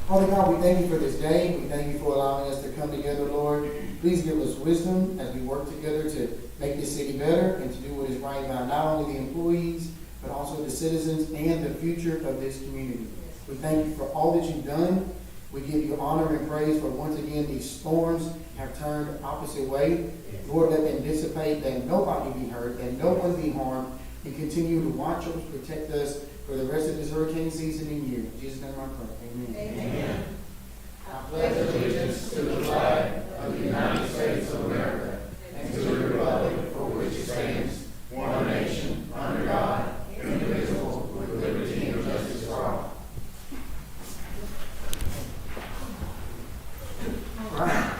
Father God, we thank you for this day. We thank you for allowing us to come together, Lord. Please give us wisdom as we work together to make this city better and to do what is right by not only the employees, but also the citizens and the future of this community. We thank you for all that you've done. We give you honor and praise for once again these storms have turned opposite way. Lord, let them dissipate, that nobody be hurt, that no one be harmed, and continue to watch us, protect us for the rest of this hurricane season and year. In Jesus' name I pray. Amen. Amen. I pledge allegiance to the flag of the United States of America and to the republic for which it stands, one nation, under God, indivisible, with liberty and justice for all. All right.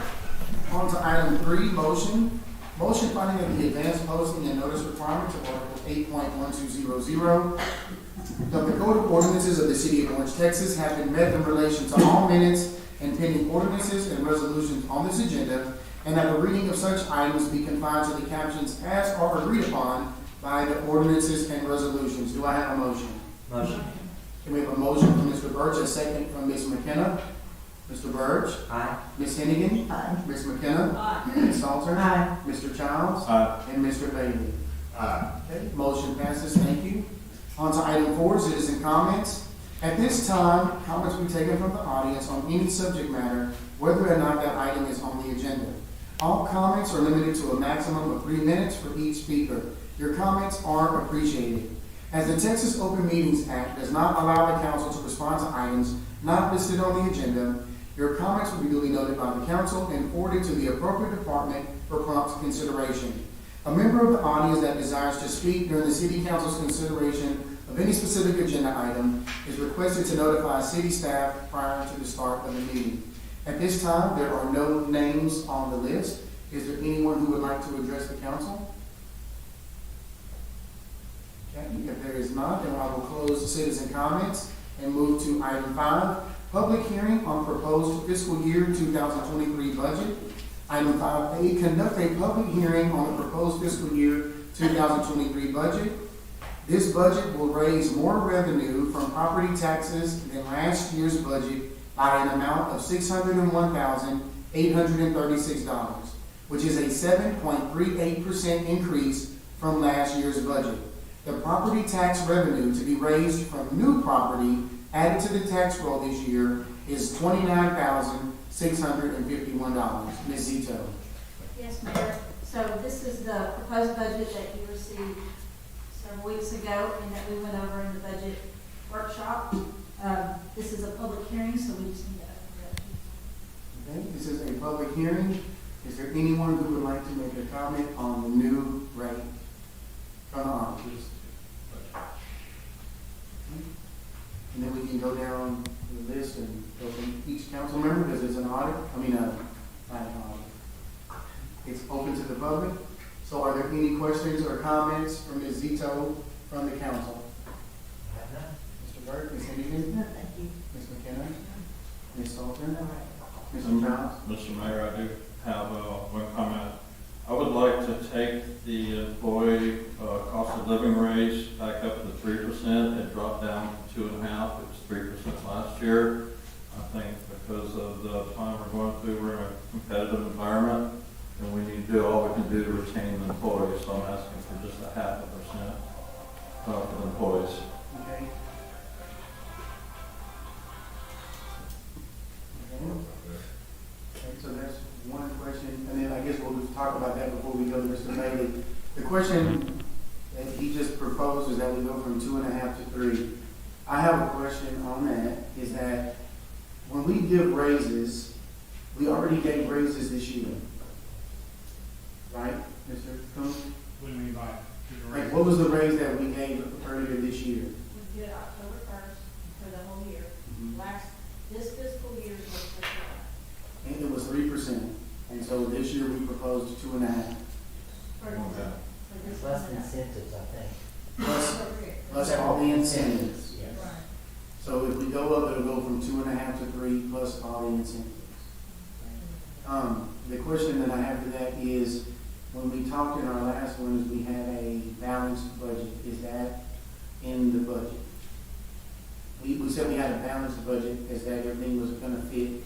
On to item 3, motion. Motion finding that the advanced posting and notice requirements of Article 8.1200 of the Code of Ordinances of the City of Orange, Texas have been met in relation to all minutes and pending ordinances and resolutions on this agenda, and that the reading of such items be confined to the captions as are agreed upon by the ordinances and resolutions. Do I have a motion? Motion. Can we have a motion from Mr. Birch, a second from Ms. McKenna? Mr. Birch? Aye. Ms. Hennigan? Aye. Ms. McKenna? Aye. Ms. Salter? Aye. Mr. Childs? Aye. And Mr. Bailey? Aye. Okay, motion passes. Thank you. On to item 4, citizen comments. At this time, comments will be taken from the audience on any subject matter, whether or not that item is on the agenda. All comments are limited to a maximum of 3 minutes for each speaker. Your comments are appreciated. As the Texas Open Meetings Act does not allow the council to respond to items not listed on the agenda, your comments will be duly noted by the council and forwarded to the appropriate department for prompt consideration. A member of the audience that desires to speak during the City Council's consideration of any specific agenda item is requested to notify city staff prior to the start of the meeting. At this time, there are no names on the list. Is there anyone who would like to address the council? Okay, if there is not, then I will close citizen comments and move to item 5, public hearing on proposed fiscal year 2023 budget. Item 5A, conduct a public hearing on the proposed fiscal year 2023 budget. This budget will raise more revenue from property taxes than last year's budget by an amount of $601,836, which is a 7.38% increase from last year's budget. The property tax revenue to be raised from new property added to the tax roll this year is $29,651. Ms. Zito. Yes, Mayor. So this is the proposed budget that you received several weeks ago and that we went over in the budget workshop. This is a public hearing, so we just need to open it up. Okay, this is a public hearing. Is there anyone who would like to make a comment on the new rate from the officers? And then we can go down the list and go from each council member, because it's an audit, not an audit. It's open to the public. So are there any questions or comments from Ms. Zito from the council? Mr. Burke, Ms. Hennigan? No, thank you. Ms. McKenna? Ms. Salter? All right. Mr. Childs? Mr. Mayor, I do have one comment. I would like to take the employee cost of living raise back up to 3%. It dropped down to 2.5%. It was 3% last year. I think because of the time we're going through, we're in a competitive environment, and we need to do all we can do to retain the employees. So I'm asking for just 0.5% for the employees. Okay. Okay, so that's one question, and then I guess we'll just talk about that before we go to Mr. Bailey. The question that he just proposed is that we go from 2.5 to 3. I have a question on that, is that when we give raises, we already gave raises this year. Right, Mr. Coon? What do you mean by Like, what was the raise that we gave earlier this year? We did October 1st for the whole year. This fiscal year was for And it was 3%. And so this year we proposed 2.5. Less incentives, I think. Plus all the incentives. Yes. So if we go up, it'll go from 2.5 to 3 plus all the incentives. The question that I have for that is, when we talked in our last one, is we had a balanced budget. Is that in the budget? We we said we had a balanced budget, is that everything was gonna fit.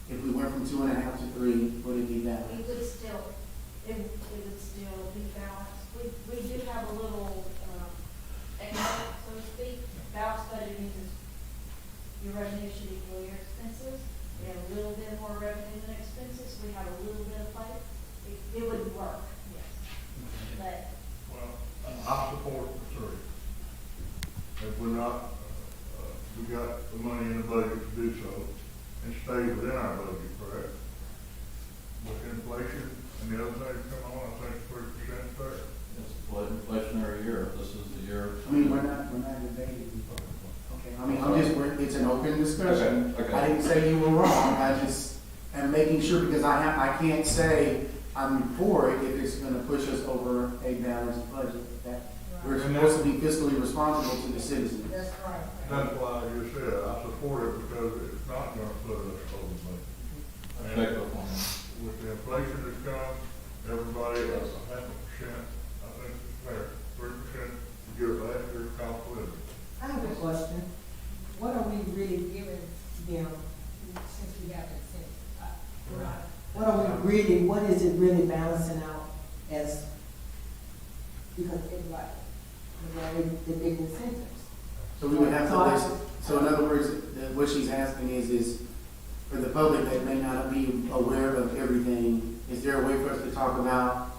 If we went from 2.5 to 3, would it be balanced? We would still, it would still be balanced. We do have a little, extra, so to speak. Balanced budget means your revenue should equal your expenses. We have a little bit more revenue than expenses, we have a little bit of fight. It would work, yes. But Well, I support the three. If we're not, we got the money in the budget to do so, and stay within our budget, correct? With inflation and the other things come on, I think 3% fair. It's a inflationary year. This is the year. I mean, we're not debating. Okay, I mean, I'm just, it's an open discussion. Okay, okay. I didn't say you were wrong, I just am making sure, because I can't say I'm for it if it's gonna push us over a balanced budget. That, we're supposed to be fiscally responsible to the citizens. that's right. That's why I just said, I support it because it's not gonna put us over budget. Check the form. With the inflation that's come, everybody, that's a 0.5%, I think it's fair, 3% to give last year's cost of living. I have a question. What are we really giving them since we got the incentive? What are we really, what is it really balancing out as, because everybody, the big incentives? So we would have to list, so in other words, what she's asking is for the public that may not be aware of everything, is there a way for us to talk about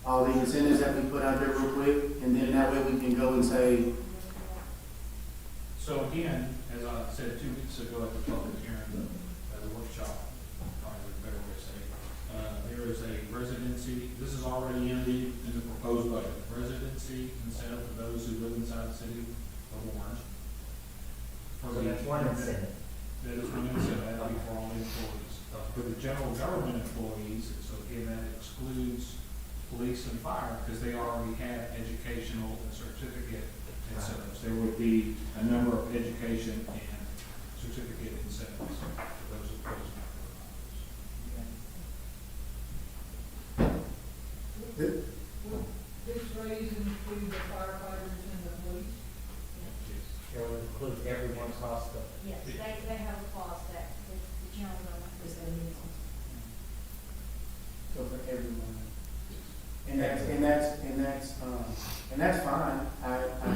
all the incentives that we put out there real quick? And then that way we can go and say, So again, as I said 2 weeks ago at the public hearing, at the workshop, probably a better way to say, there is a residency, this is already in the proposed budget, residency incentive for those who live inside the city of Orange. For So the- that's one incentive. That is one incentive, that would be for all employees. For the general government employees, so again, that excludes police and fire, because they already have educational and certificate incentives. There would be a number of education and certificate incentives for those employees. This raise includes the firefighters and the police? It will include everyone across the, Yes, they have a clause that the general government is going to use. so for everyone. And that's fine. I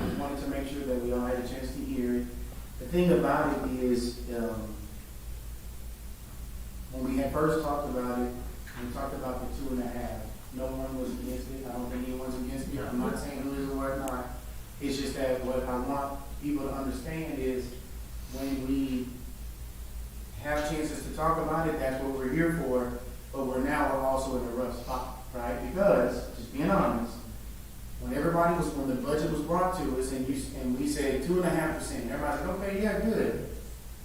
just wanted to make sure that we all had a chance to hear it. The thing about it is, when we had first talked about it, we talked about the 2.5. No one was against it. I don't think anyone's against it. I'm not saying who is or what not. It's just that what I want people to understand is when we have chances to talk about it, that's what we're here for. But we're also in a rough spot, right? Because, just being honest, when the budget was brought to us and we said 2.5%, everybody said, okay, yeah, good.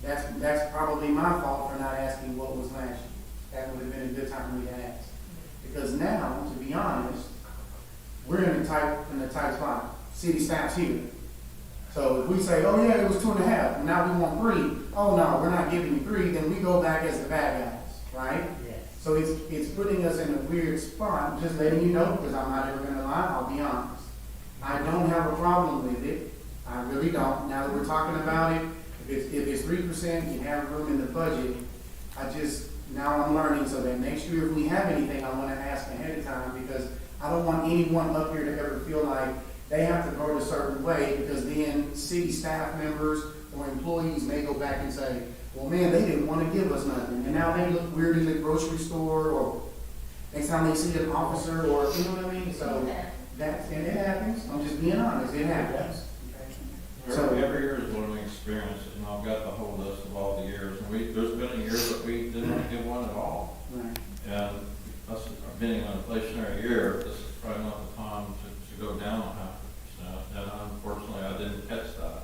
That's probably my fault for not asking what was last year. That would have been a good time for me to ask. Because now, to be honest, we're in a tight spot. City staff's here. So if we say, oh yeah, it was 2.5, now we want 3. Oh no, we're not giving you 3, then we go back as the bad guys, right? yes. So it's putting us in a weird spot. I'm just letting you know, because I'm not ever gonna lie, I'll be honest. I don't have a problem with it. I really don't. Now that we're talking about it, if it's 3%, you have room in the budget. Now I'm learning, so that next year if we have anything, I wanna ask ahead of time, because I don't want anyone up here to ever feel like they have to vote a certain way, because then city staff members or employees may go back and say, well, man, they didn't want to give us nothing. And now they look weird in the grocery store, or next time they see an officer, or, you know what I mean? So and it happens. I'm just being honest, it happens. So- Every year is a learning experience, and I've got the whole list of all the years, and there's been a year that we didn't give one at all. Right. And us being an inflationary year, this is probably not the time to go down 0.5%. And unfortunately, I didn't catch that.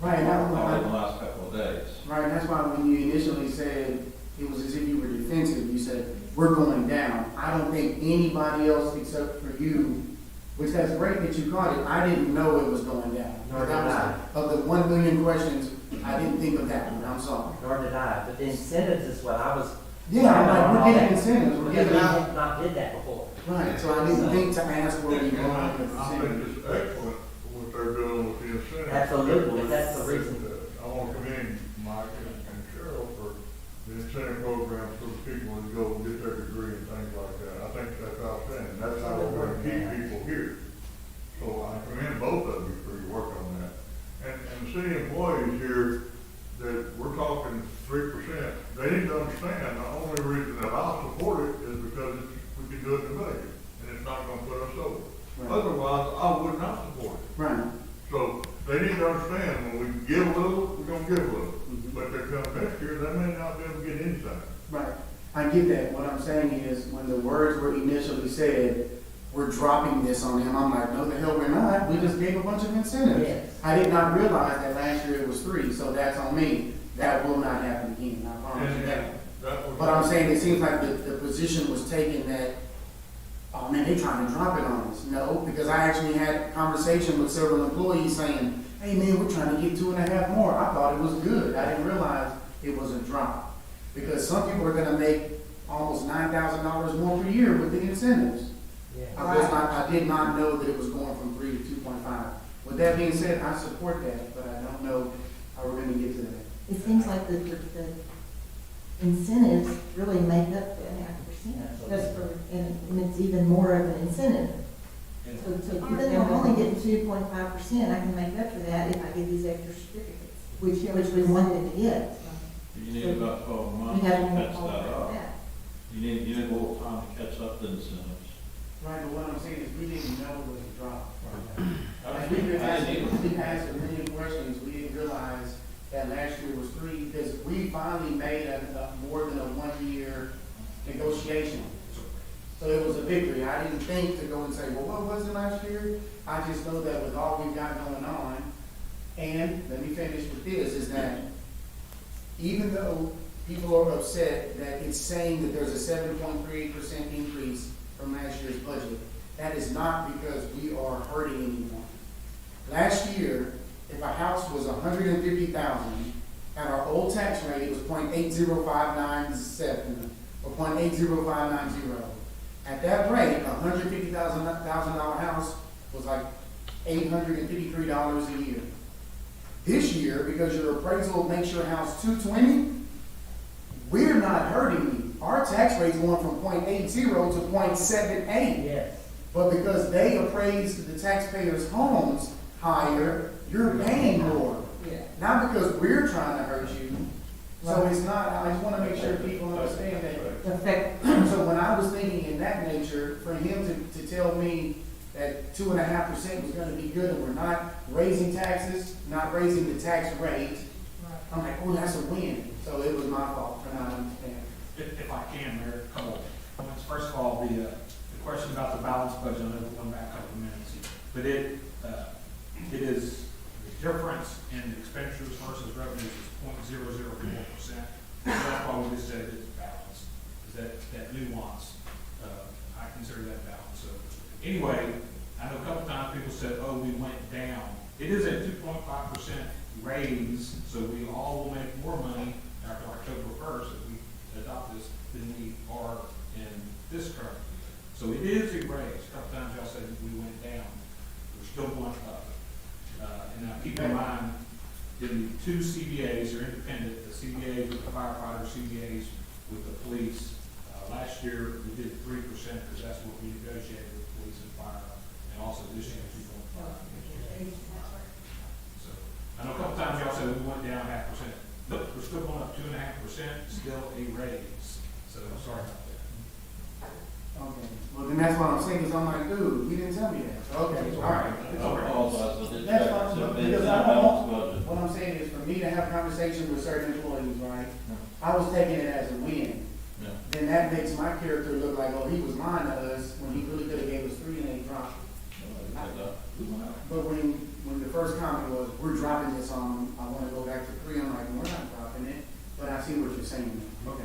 Right, Probably in the last couple of days. right, that's why when you initially said, it was as if you were defensive, you said, we're going down. I don't think anybody else except for you, which that's great that you caught it, I didn't know it was going down. Nor did That was I. Of the 1 million questions, I didn't think of that one, I'm sorry. Nor did I, but the incentives is what I was. Yeah, I'm like, we're All getting that. incentives, we're Because giving we out. have not did that before. Right, so I didn't think to ask where we And I going with the think incentives. it's excellent what they're doing with the incentives. Absolutely, that's the reason. I want Mike and Cheryl, for the incentive programs for the people who go and get their degree and things like that. I think that's outstanding. That's how we're gonna keep people here. So I commend both of you for your work on that. And the city employees here, that we're talking 3%, they need to understand, the only reason that I'll support it is because we can do it in the budget, and it's not gonna put us over. Right. Otherwise, I would not support it. Right. So they need to understand, when we give a little, we're gonna give a little. Mhm. But there comes next year, they may not be able to get anything. Right. I get that. What I'm saying is, when the words were initially said, we're dropping this on them, I'm like, no, the hell we're not. We just gave a bunch of incentives. Yes. I did not realize that last year it was 3, so that's on me. That will not happen again, I promise you that. That was. But I'm saying, it seems like the position was taken that, oh man, they trying to drop it on us. No, because I actually had a conversation with several employees saying, hey man, we're trying to get 2.5 more. I thought it was good. I didn't realize it was a drop. Because some people are gonna make almost $9,000 more per year with the incentives. Yeah. I did not know that it was going from 3 to 2.5. With that being said, I support that, but I don't know how we're gonna get to that. It seems like the incentives really make up the 0.5%. Just for, and it's even more of an incentive. So even though I'm only getting 2.5%, I can make up for that if I get these extra certificates, which we wanted to get. You need about 12 We months to have catch more that for up. that. You need a little time to catch up the incentives. Right, but what I'm saying is, we didn't know it was a drop. I Like, didn't we asked a million questions, we didn't realize that last year was 3, because we finally made a more than a 1-year negotiation. So it was a victory. I didn't think to go and say, well, what was it last year? I just know that with all we've got going on, and let me finish with this, is that even though people are upset that it's saying that there's a 7.38% increase from last year's budget, that is not because we are hurting anyone. Last year, if a house was $150,000, at our old tax rate, it was 0.80597, or 0.80590. At that rate, a $150,000 house was like $853 a year. This year, because your appraisal makes your house 220, we're not hurting you. Our tax rate's going from 0.80 to 0.78. Yes. But because they appraised the taxpayers' homes higher, you're paying more. Yeah. Not because we're trying to hurt you. So it's not, I just want to make sure people understand that. The fact, So when I was thinking in that nature, for him to tell me that 2.5% was gonna be good, and we're not raising taxes, not raising the tax rate, I'm like, oh, that's a win. So it was my fault for not understanding. If I can, Mayor, a couple of points. First of all, the question about the balanced budget, I know we'll come back a couple of minutes. But it is, the difference in expenditures versus revenues is 0.004%. That's why we just said it's balanced, is that nuance. I consider that balanced. So anyway, I know a couple times people said, oh, we went down. It is a 2.5% raise, so we all will make more money after October 1st if we adopt this than we are in this current year. So it is a raise. A couple times y'all said we went down. We're still going up. And now keep in mind, the 2 CBAs are independent, the CBAs with the firefighters, CBAs with the police. Last year, we did 3% because that's what we negotiated with police and fire, and also this year, 2.5. So, I know a couple times y'all said we went down 0.5%. Look, we're still going up 2.5%, still a raise. So, sorry about that. Okay, well then that's what I'm saying, because I'm like, dude, you didn't tell me that. Okay, all right. I apologize, I did That's check. fine, So because it's I not don't, balanced budget. what I'm saying is, for me to have conversations with certain employees, right, I was taking it as a win. Yeah. Then that makes my character look like, oh, he was lying to us, when he really could have gave us 3 and they dropped. But when the first comment was, we're dropping this on, I wanna go back to 3, I'm like, we're not dropping it, but I see what you're saying. Okay.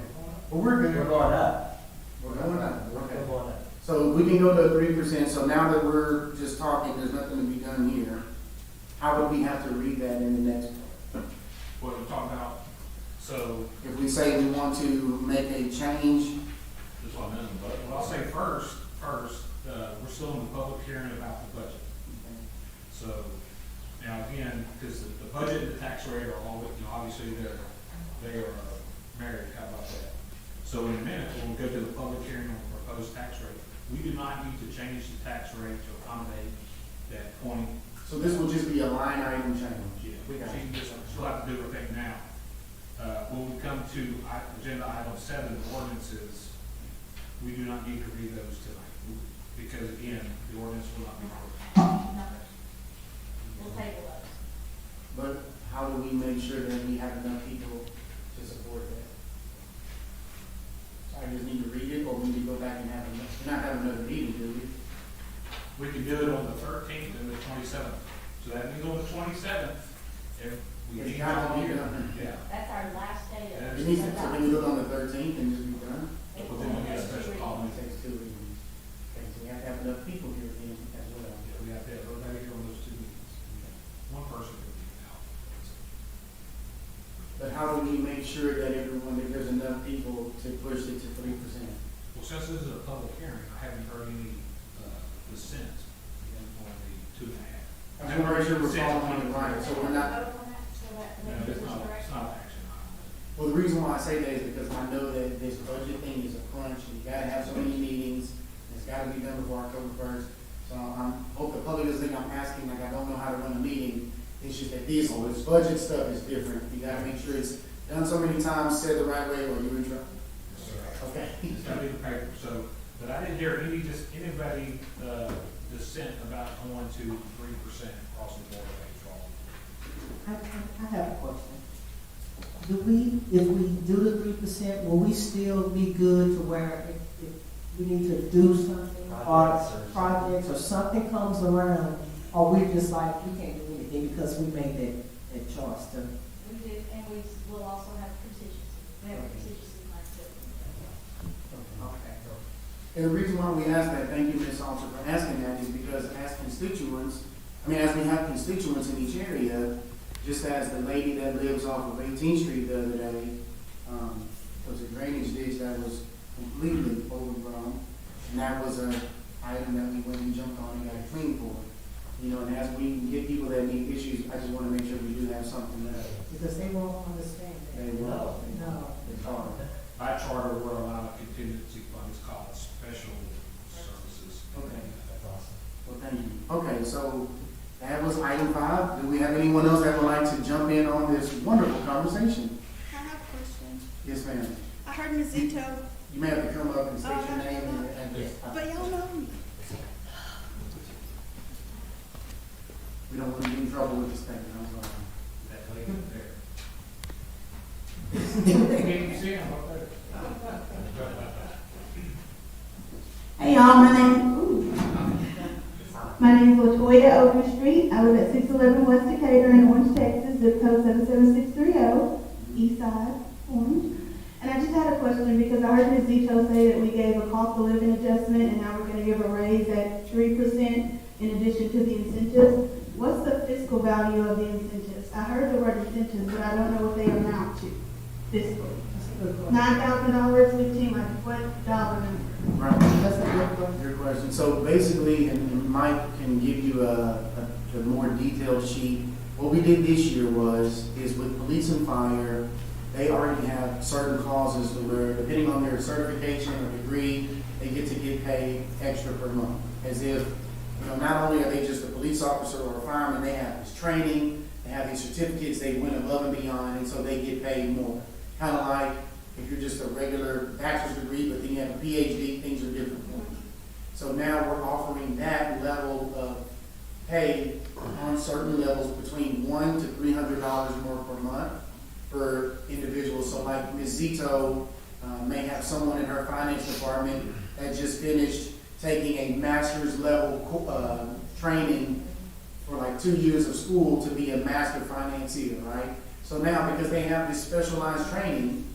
But we're good. We're going up. We're going up, We're okay. going up. So we can go to 3%, so now that we're just talking, there's nothing to be done here, how would we have to read that in the next part? What we're talking about, so, If we say we want to make a change, Just one minute, but. well, I'll say first, we're still in the public hearing about the budget. So, now again, because the budget and the tax rate are all, obviously they're they are married, how about that? So in a minute, we'll go to the public hearing on the proposed tax rate. We do not need to change the tax rate to accommodate that point. So this will just be a line item change? We can just, she'll have to do her thing now. When we come to agenda item 7, ordinances, we do not need to read those tonight, because again, the ordinance will not be heard. We'll table those. But how do we make sure that we have enough people to support that? So I just need to read it, or we need to go back and not have another meeting, do we? We can do it on the 13th and the 27th. So that means on the 27th, if we It's need got to be here, done. yeah. That's our last day Yeah. of. It needs to, so can we do it on the 13th and just be done? But then we get a special call. It takes 2 readings. Okay, so we have to have enough people here then as well. Yeah, we have to have everybody here on those 2 meetings. One person can be out. But how do we make sure that everyone, that there's enough people to push it to 3%? Well, since this is a public hearing, I haven't heard any dissent on the 2.5. I just want to make sure we're following it right, so we're not. Vote on that, so that, No, that gives it's us not, it's direction. not action item. Well, the reason why I say that is because I know that this budget thing is a crunch, you gotta have so many meetings, it's gotta be done before October 1st. So I hope the public doesn't think I'm asking like I don't know how to run a meeting, it's just that this budget stuff is different, you gotta make sure it's done so many times, said the right way, or you're in trouble. Okay. It's gotta be the paper, so, but I didn't hear anybody dissent about going to 3% across the board rates for all. I have a question. If we do the 3%, will we still be good to where if we need to do something or projects or something comes around, or we just like, we can't do anything because we made that choice to? We do, and we will also have contingency. We have contingency like that. And the reason why we ask that, thank you, Ms. Alter, for asking that, is because as constituents, as we have constituents in each area, just as the lady that lives off of 18th Street the other day, was a drainage ditch that was completely overgrown, and that was an item that we went and jumped on and got cleaned for. You know, and as we get people that need issues, I just want to make sure we do have something that Because they won't understand that. they will. No. It's hard. By charter, we're allowed contingency funds called special services. Okay. That's awesome. Well, thank you. Okay, so that was item 5. Do we have anyone else that would like to jump in on this wonderful conversation? I have a question. Yes, ma'am. I heard Ms. Zito, You may have to come up and state your name and address. but y'all know me. We don't want to get in trouble with this thing, I'm sorry. That lady there. Can't you see him up there? Hey y'all, my name is Latoya Overstreet. I live at 611 West Decatur in Orange, Texas, zip code 77630, east side, Orange. And I just had a question because I heard Ms. Zito say that we gave a cost of living adjustment and now we're going to give a raise at 3% in addition to the incentives. What's the fiscal value of the incentives? I heard the word incentives, but I don't know what they amount to fiscally. $9,000, 15, like what dollar number? Right. That's a good question. Your question. So basically, and Mike can give you a more detailed sheet. What we did this year is with police and fire, they already have certain clauses to where, depending on their certification or degree, they get to get paid extra per month. As if, not only are they just a police officer or a fireman, they have this training, they have these certificates, they went above and beyond, and so they get paid more. Kind of like if you're just a regular bachelor's degree, but then you have a PhD, things are different for you. So now we're offering that level of pay on certain levels between $100 to $300 more per month for individuals. So like Ms. Zito may have someone in her finance department that just finished taking a master's level training for like 2 years of school to be a master financier, right? So now, because they have this specialized training,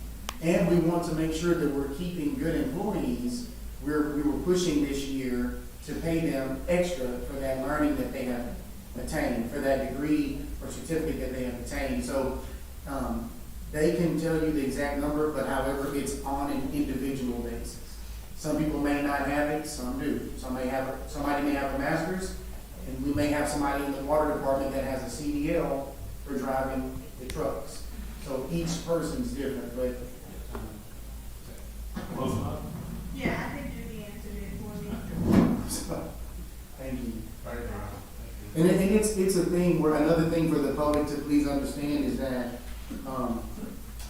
and we want to make sure that we're keeping good employees, we were pushing this year to pay them extra for that learning that they have attained, for that degree or certificate that they have attained. So they can tell you the exact number, but however, it's on an individual basis. Some people may not have it, some do. Somebody may have a master's, and we may have somebody in the water department that has a CDL for driving the trucks. So each person's different, but, Yeah, I think Judy answered it for me. thank you. And it's a thing where, another thing for the public to please understand is that,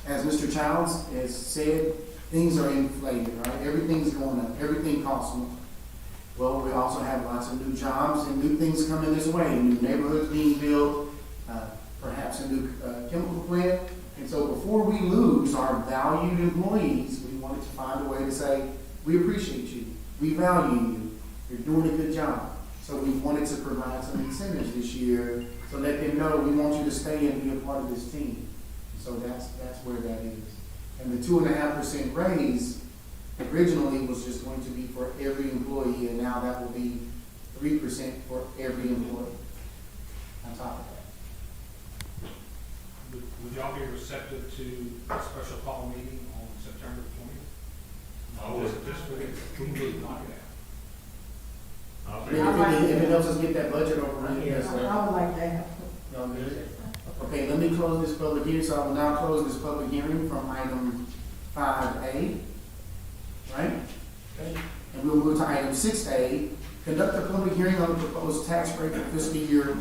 as Mr. Childs has said, things are inflated, right? Everything's going up, everything costs more. Well, we also have lots of new jobs and new things coming this way, new neighborhoods being built, perhaps a new chemical plant. And so before we lose our valued employees, we wanted to find a way to say, we appreciate you, we value you, you're doing a good job. So we wanted to provide some incentives this year to let them know we want you to stay and be a part of this team. So that's where that is. And the 2.5% raise originally was just going to be for every employee, and now that will be 3% for every employee on top of that. Would y'all be receptive to a special call meeting on September 20th? Just for the, we can really knock it out. If it helps us get that budget over, yes, sir. I would like to have. Y'all good? Okay, let me close this public hearing, so I will now close this public hearing from item 5A, right? Okay. And we'll move to item 6A, conduct a public hearing on the proposed tax rate for fiscal year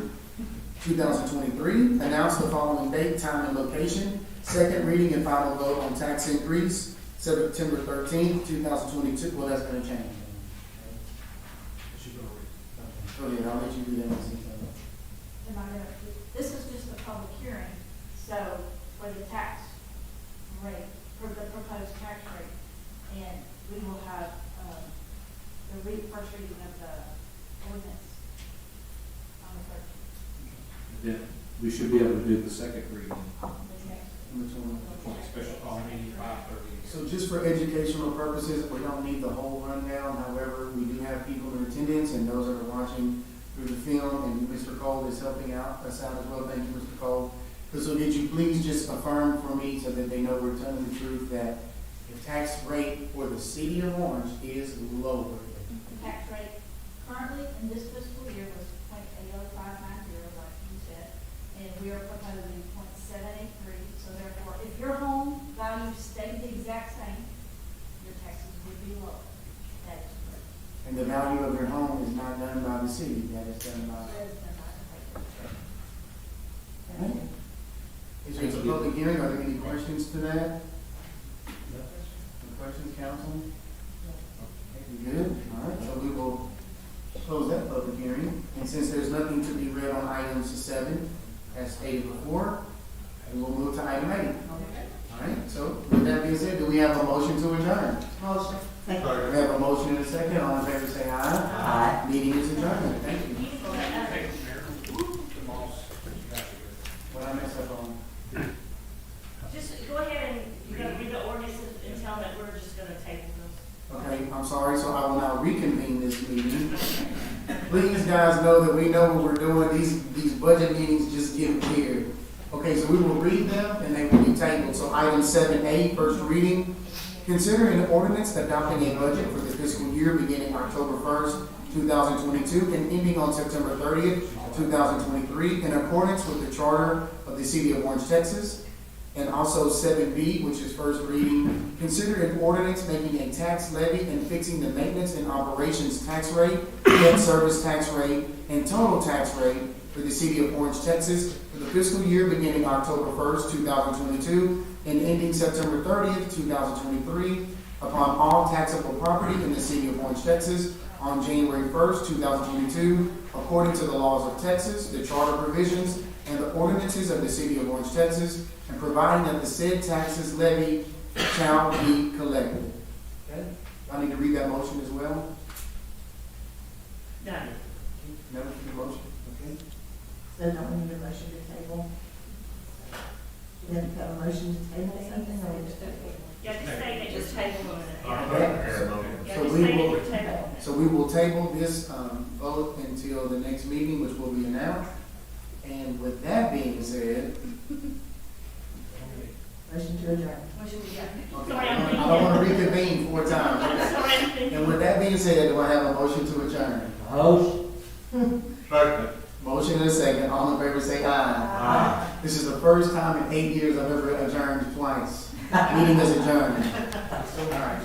2023, announce the following date, time, and location, second reading and final vote on tax increase, September 13th, 2022, well, that's gonna change. She go read. Go ahead, I'll let you do that. Am I gonna, this is just a public hearing, so for the tax rate, for the proposed tax rate, and we will have, the first reading of the ordinance on the 13th. Then we should be able to do the second reading. This next. Which one? Special call meeting 5:30. So just for educational purposes, we don't need the whole rundown, however, we do have people in attendance and those that are watching through the film, and Mr. Cole is helping us out as well, thank you, Mr. Cole. So did you please just affirm for me so that they know we're telling the truth that the tax rate for the city of Orange is lower? The tax rate currently in this fiscal year was 0.80590, like you said, and we are proposing 0.783. So therefore, if your home value stayed the exact same, your taxes would be lower. That is correct. And the value of your home is not done by the city, that is done by. That is the market rate. Alright. It's a public hearing, are there any questions to that? Any questions, council? Okay, we good? All right, so we will close that public hearing. And since there's nothing to be read on items 7, as stated before, we will move to item 8. All right, so with that being said, do we have a motion to adjourn? Motion. We have a motion and a second, all in favor say aye. Aye. Meeting is adjourned, thank you. Hey, Mayor, the boss, you got it. What I messed up on? Just go ahead and, you're gonna read the ordinance and tell them that we're just gonna table this. Okay, I'm sorry, so I will now reconvene this meeting. Please, guys, know that we know what we're doing. These budget meetings just get weird. Okay, so we will read them and they will be tabled. So item 7A, first reading. Consider an ordinance adopting a budget for the fiscal year beginning October 1st, 2022 and ending on September 30th, 2023 in accordance with the charter of the city of Orange, Texas. And also 7B, which is first reading, consider an ordinance making a tax levy and fixing the maintenance and operations tax rate, debt service tax rate, and total tax rate for the city of Orange, Texas for the fiscal year beginning October 1st, 2022 and ending September 30th, 2023 upon all taxable property in the city of Orange, Texas on January 1st, 2022 according to the laws of Texas, the charter provisions, and the ordinances of the city of Orange, Texas, and providing that the said taxes levied shall be collected. Okay? I need to read that motion as well. Done. Never for the motion, okay? So don't we need a motion to table? You have to have a motion to table something, or just? Yeah, just say that you're tabling it. Yeah, So just we say that will, you're tabling it. so we will table this, vote until the next meeting, which will be announced. And with that being said, Motion to adjourn. What should we do? okay, Sorry, I I'm don't want to reconvene 4 times. Sorry, I'm thinking. And with that being said, do I have a motion to adjourn? Motion. Motion and a second. All in favor say aye. Aye. This is the first time in 8 years I've ever adjourned twice. Meeting is adjourned. All right.